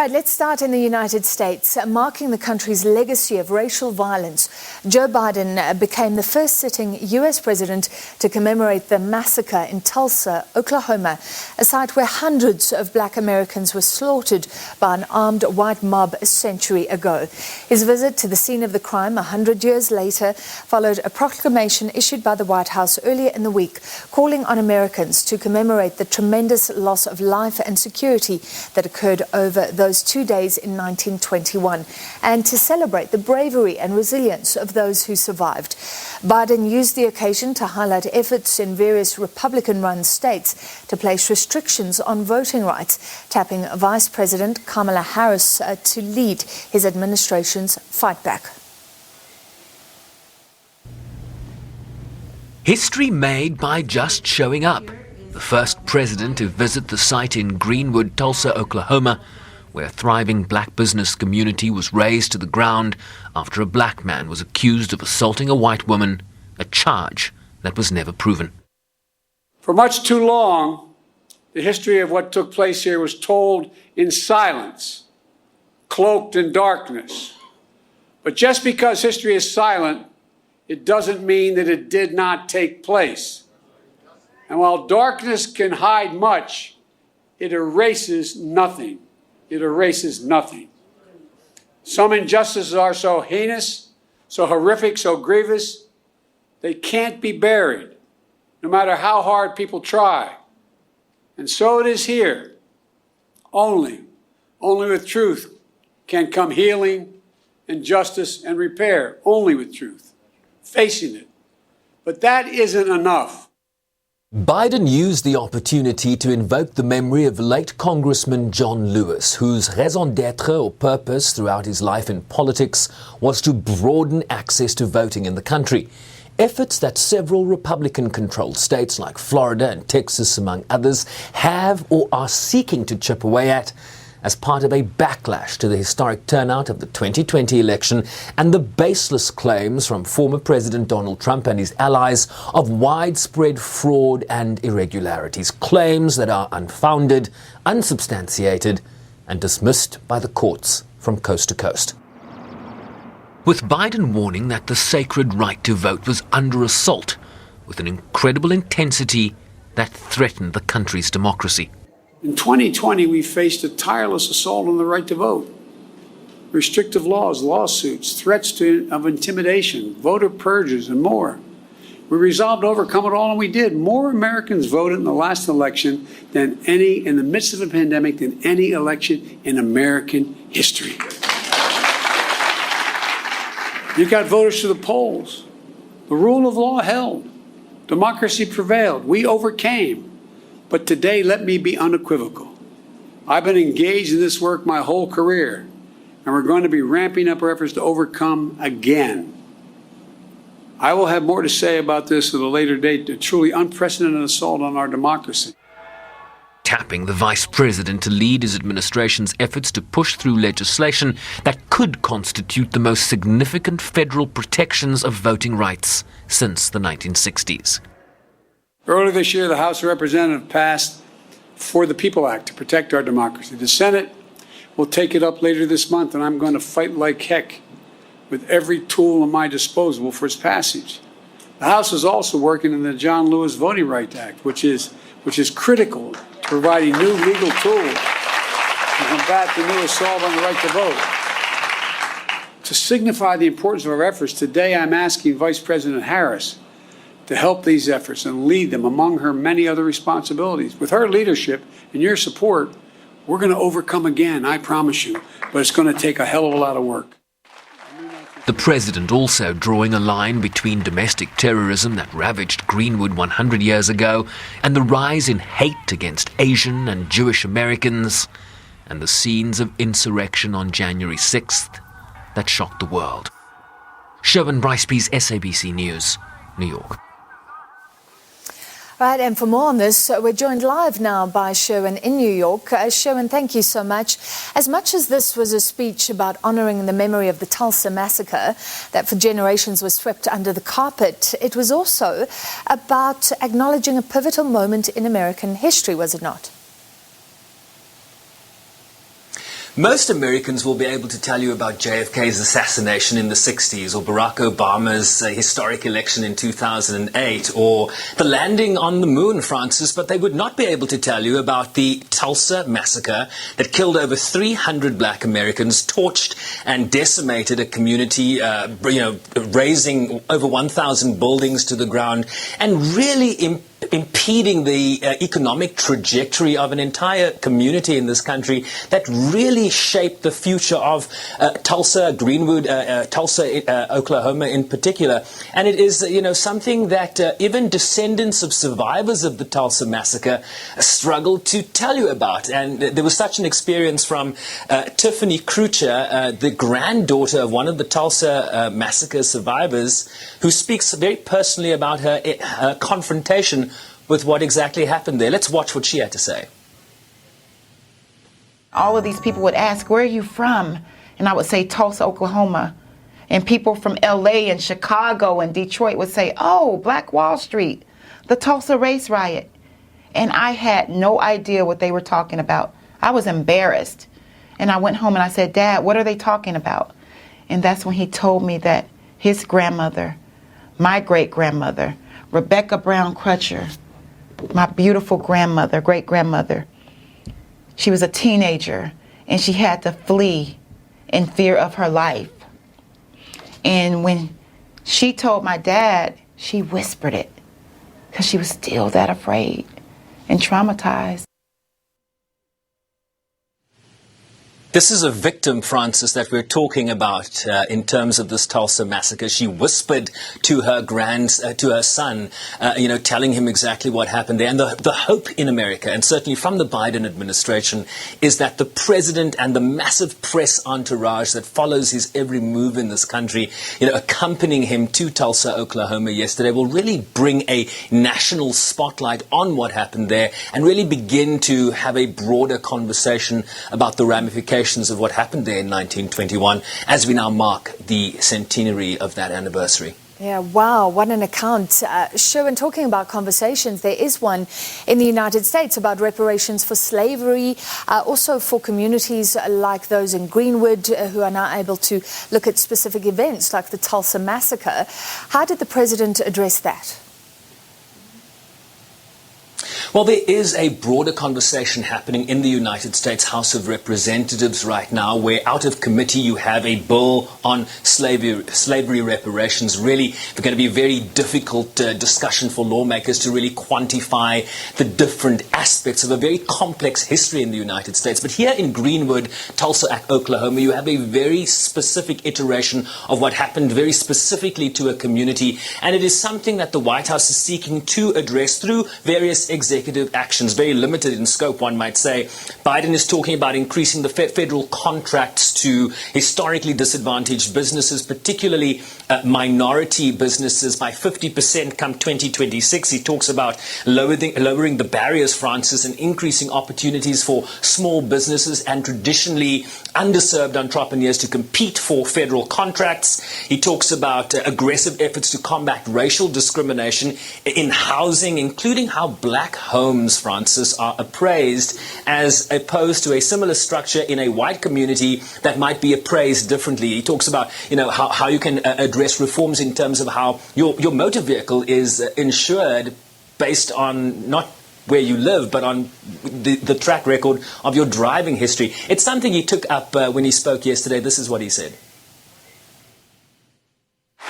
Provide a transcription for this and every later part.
Right, let's start in the United States. Marking the country's legacy of racial violence, Joe Biden became the first sitting U.S. president to commemorate the massacre in Tulsa, Oklahoma, a site where hundreds of black Americans were slaughtered by an armed white mob a century ago. His visit to the scene of the crime 100 years later followed a proclamation issued by the White House earlier in the week, calling on Americans to commemorate the tremendous loss of life and security that occurred over those 2 days in 1921, and to celebrate the bravery and resilience of those who survived. Biden used the occasion to highlight efforts in various Republican-run states to place restrictions on voting rights, tapping Vice President Kamala Harris to lead his administration's fight back. History made by just showing up. The first president to visit the site in Greenwood, Tulsa, Oklahoma, where a thriving black business community was razed to the ground after a black man was accused of assaulting a white woman, a charge that was never proven. For much too long, the history of what took place here was told in silence, cloaked in darkness. But just because history is silent, it doesn't mean that it did not take place. And while darkness can hide much, it erases nothing. It erases nothing. Some injustices are so heinous, so horrific, so grievous, they can't be buried, no matter how hard people try. And so it is here. Only with truth can come healing and justice and repair. Only with truth. Facing it. But that isn't enough. Biden used the opportunity to invoke the memory of late Congressman John Lewis, whose raison d'etre or purpose throughout his life in politics was to broaden access to voting in the country. Efforts that several Republican-controlled states like Florida and Texas, among others, have or are seeking to chip away at as part of a backlash to the historic turnout of the 2020 election and the baseless claims from former President Donald Trump and his allies of widespread fraud and irregularities, claims that are unfounded, unsubstantiated, and dismissed by the courts from coast to coast. With Biden warning that the sacred right to vote was under assault with an incredible intensity that threatened the country's democracy. In 2020, we faced a tireless assault on the right to vote. Restrictive laws, lawsuits, threats of intimidation, voter purges, and more. We resolved to overcome it all, and we did. More Americans voted in the last election in the midst of a pandemic, than any election in American history. You got voters to the polls. The rule of law held. Democracy prevailed. We overcame. But today, let me be unequivocal. I've been engaged in this work my whole career, and we're going to be ramping up our efforts to overcome again. I will have more to say about this at a later date, a truly unprecedented assault on our democracy. Tapping the vice president to lead his administration's efforts to push through legislation that could constitute the most significant federal protections of voting rights since the 1960s. Earlier this year, the House of Representatives passed For the People Act to protect our democracy. The Senate will take it up later this month, and I'm going to fight like heck with every tool at my disposal for its passage. The House is also working on the John Lewis Voting Rights Act, which is critical to providing new legal tools to combat the new assault on the right to vote. To signify the importance of our efforts, today I'm asking Vice President Harris to help these efforts and lead them among her many other responsibilities. With her leadership and your support, we're going to overcome again, I promise you, but it's going to take a hell of a lot of work. The president also drawing a line between domestic terrorism that ravaged Greenwood 100 years ago and the rise in hate against Asian and Jewish Americans and the scenes of insurrection on January 6th that shocked the world. Sherwin Bryce-Pease, SABC News, New York. Right, and for more on this, we're joined live now by Sherwin in New York. Sherwin, thank you so much. As much as this was a speech about honoring the memory of the Tulsa massacre that for generations was swept under the carpet, it was also about acknowledging a pivotal moment in American history, was it not? Most Americans will be able to tell you about JFK's assassination in the 60s, or Barack Obama's historic election in 2008, or the landing on the moon, Francis, but they would not be able to tell you about the Tulsa massacre that killed over 300 black Americans, torched and decimated a community, razing over 1,000 buildings to the ground, and really impeding the economic trajectory of an entire community in this country that really shaped the future of Tulsa, Greenwood, Oklahoma in particular. And it is, something that even descendants of survivors of the Tulsa massacre struggle to tell you about. And there was such an experience from Tiffany Krucher, the granddaughter of one of the Tulsa massacre survivors, who speaks very personally about her confrontation with what exactly happened there. Let's watch what she had to say. All of these people would ask, where are you from? And I would say Tulsa, Oklahoma. And people from LA and Chicago and Detroit would say, oh, Black Wall Street, the Tulsa race riot. And I had no idea what they were talking about. I was embarrassed. And I went home and I said, Dad, what are they talking about? And that's when he told me that his grandmother, my great-grandmother, Rebecca Brown Crutcher, my beautiful grandmother, great-grandmother, she was a teenager and she had to flee in fear of her life. And when she told my dad, she whispered it because she was still that afraid and traumatized. This is a victim, Francis, that we're talking about in terms of this Tulsa massacre. She whispered to her son, telling him exactly what happened there. And the hope in America, and certainly from the Biden administration, is that the president and the massive press entourage that follows his every move in this country, accompanying him to Tulsa, Oklahoma yesterday, will really bring a national spotlight on what happened there and really begin to have a broader conversation about the ramifications of what happened there in 1921 as we now mark the centenary of that anniversary. Yeah, wow, what an account. Sherwin, talking about conversations, there is one in the United States about reparations for slavery, also for communities like those in Greenwood who are now able to look at specific events like the Tulsa massacre. How did the president address that? Well, there is a broader conversation happening in the United States House of Representatives right now, where out of committee you have a bill on slavery reparations. Really, it's going to be a very difficult discussion for lawmakers to really quantify the different aspects of a very complex history in the United States. But here in Greenwood, Tulsa, Oklahoma, you have a very specific iteration of what happened very specifically to a community. And it is something that the White House is seeking to address through various executive actions, very limited in scope, one might say. Biden is talking about increasing the federal contracts to historically disadvantaged businesses, particularly minority businesses, by 50% come 2026. He talks about lowering the barriers, Francis, and increasing opportunities for small businesses and traditionally underserved entrepreneurs to compete for federal contracts. He talks about aggressive efforts to combat racial discrimination in housing, including how black homes, Francis, are appraised as opposed to a similar structure in a white community that might be appraised differently. He talks about, how you can address reforms in terms of how your motor vehicle is insured based on not where you live, but on the track record of your driving history. It's something he took up when he spoke yesterday. This is what he said.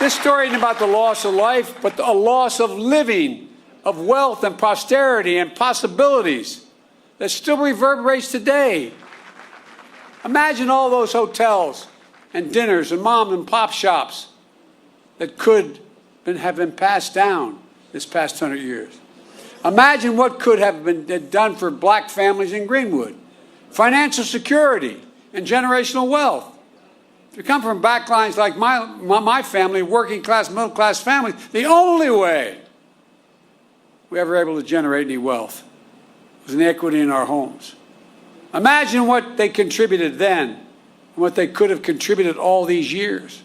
This story isn't about the loss of life, but a loss of living, of wealth and prosperity and possibilities that still reverberates today. Imagine all those hotels and dinners and mom and pop shops that could have been passed down this past 100 years. Imagine what could have been done for black families in Greenwood. Financial security and generational wealth. If you come from backlines like my family, working class, middle class families, the only way we ever able to generate any wealth was inequity in our homes. Imagine what they contributed then and what they could have contributed all these years.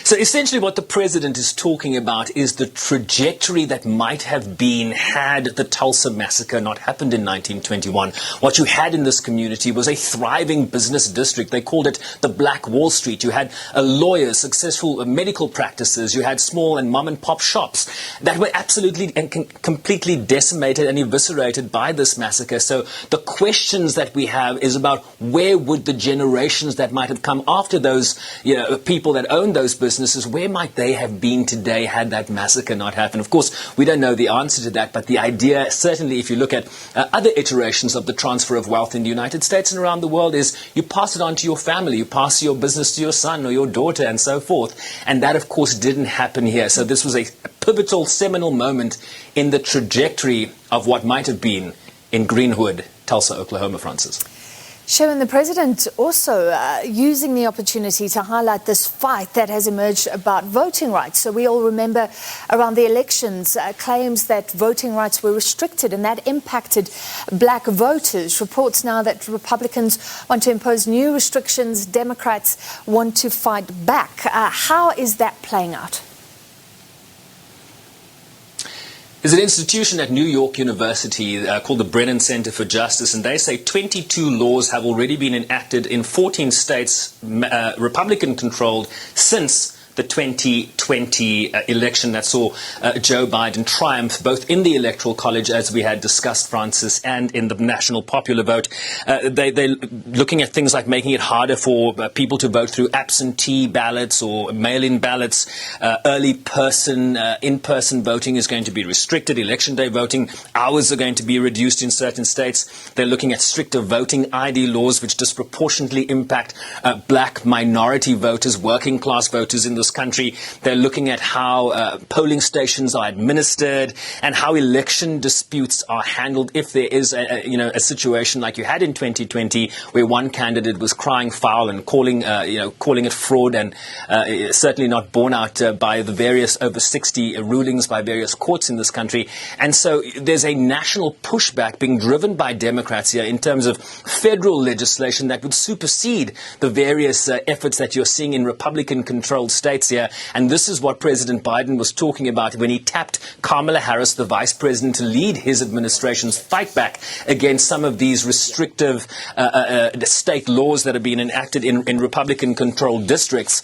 So essentially what the president is talking about is the trajectory that might have been had the Tulsa massacre not happened in 1921. What you had in this community was a thriving business district. They called it the Black Wall Street. You had lawyers, successful medical practices. You had small and mom and pop shops that were absolutely and completely decimated and eviscerated by this massacre. So the questions that we have is about where would the generations that might have come after those people that own those businesses, where might they have been today had that massacre not happened? Of course, we don't know the answer to that, but the idea, certainly if you look at other iterations of the transfer of wealth in the United States and around the world, is you pass it on to your family, you pass your business to your son or your daughter and so forth. And that, of course, didn't happen here. So this was a pivotal, seminal moment in the trajectory of what might have been in Greenwood, Tulsa, Oklahoma, Francis. Sherwin, the president also using the opportunity to highlight this fight that has emerged about voting rights. So we all remember around the elections claims that voting rights were restricted and that impacted black voters. Reports now that Republicans want to impose new restrictions. Democrats want to fight back. How is that playing out? There's an institution at New York University called the Brennan Center for Justice, and they say 22 laws have already been enacted in 14 states, Republican-controlled, since the 2020 election that saw Joe Biden triumph both in the Electoral College, as we had discussed, Francis, and in the national popular vote. They're looking at things like making it harder for people to vote through absentee ballots or mail-in ballots. Early in-person voting is going to be restricted. Election day voting hours are going to be reduced in certain states. They're looking at stricter voting ID laws, which disproportionately impact black minority voters, working-class voters in this country. They're looking at how polling stations are administered and how election disputes are handled if there is a situation like you had in 2020 where one candidate was crying foul and calling it fraud, and certainly not borne out by the various over 60 rulings by various courts in this country. And so there's a national pushback being driven by Democrats here in terms of federal legislation that would supersede the various efforts that you're seeing in Republican-controlled states here. And this is what President Biden was talking about when he tapped Kamala Harris, the vice president, to lead his administration's fight back against some of these restrictive state laws that have been enacted in Republican-controlled districts.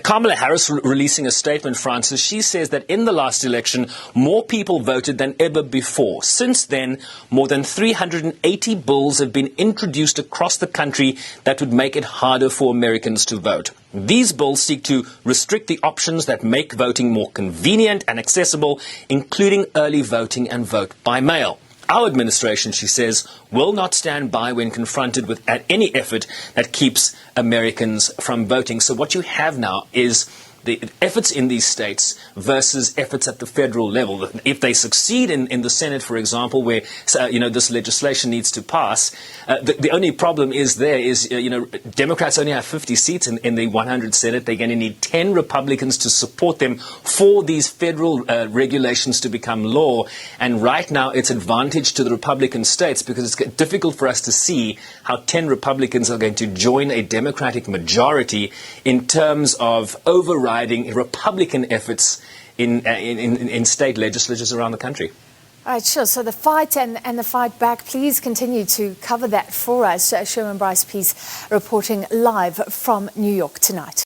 Kamala Harris releasing a statement, Francis. She says that in the last election, more people voted than ever before. Since then, more than 380 bills have been introduced across the country that would make it harder for Americans to vote. These bills seek to restrict the options that make voting more convenient and accessible, including early voting and vote by mail. Our administration, she says, will not stand by when confronted with any effort that keeps Americans from voting. So what you have now is the efforts in these states versus efforts at the federal level. If they succeed in the Senate, for example, where this legislation needs to pass, the only problem is Democrats only have 50 seats in the 100 Senate. They're going to need 10 Republicans to support them for these federal regulations to become law. And right now, it's advantage to the Republican states because it's difficult for us to see how 10 Republicans are going to join a Democratic majority in terms of overriding Republican efforts in state legislatures around the country. All right, sure. So the fight and the fight back, please continue to cover that for us. Sherwin Bryce-Pease reporting live from New York tonight.